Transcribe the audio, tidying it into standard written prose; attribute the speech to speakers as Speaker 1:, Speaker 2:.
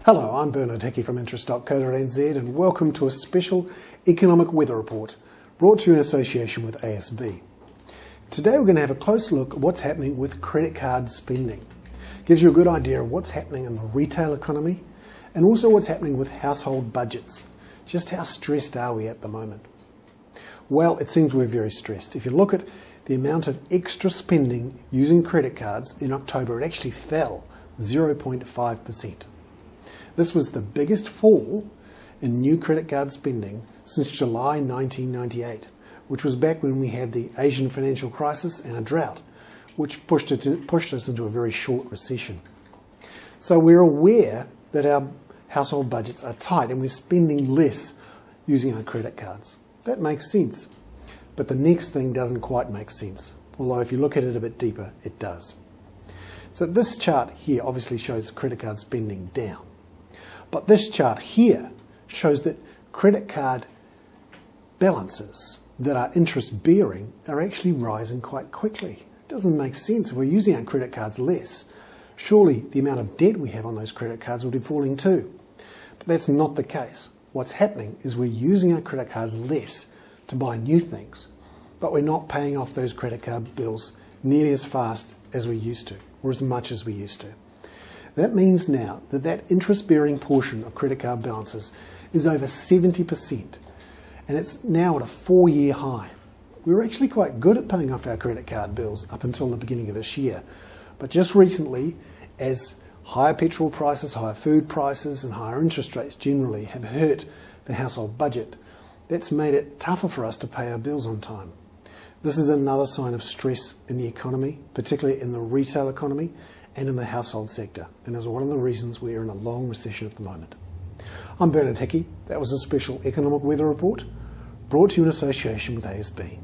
Speaker 1: Hello, I'm Bernard Hickey from interest.co.nz and welcome to a special economic weather report brought to you in association with ASB. Today we're going to have a close look at what's happening with credit card spending. Gives you a good idea of what's happening in the retail economy and also what's happening with household budgets. Just how stressed are we at the moment? Well, it seems we're very stressed. If you look at the amount of extra spending using credit cards in October, it actually fell 0.5%. This was the biggest fall in new credit card spending since July 1998, which was back when we had the Asian financial crisis and a drought, which pushed us into a very short recession. So we're aware that our household budgets are tight and we're spending less using our credit cards. That makes sense. But the next thing doesn't quite make sense, although if you look at it a bit deeper, it does. So this chart here obviously shows credit card spending down. But this chart here shows that credit card balances that are interest bearing are actually rising quite quickly. It doesn't make sense. If we're using our credit cards less, surely the amount of debt we have on those credit cards will be falling too. But that's not the case. What's happening is we're using our credit cards less to buy new things, but we're not paying off those credit card bills nearly as fast as we used to, or as much as we used to. That means now that interest-bearing portion of credit card balances is over 70%, and it's now at a 4-year high. We were actually quite good at paying off our credit card bills up until the beginning of this year, but just recently, as higher petrol prices, higher food prices, and higher interest rates generally have hurt the household budget, that's made it tougher for us to pay our bills on time. This is another sign of stress in the economy, particularly in the retail economy and in the household sector, and is one of the reasons we are in a long recession at the moment. I'm Bernard Hickey. That was a special economic weather report brought to you in association with ASB.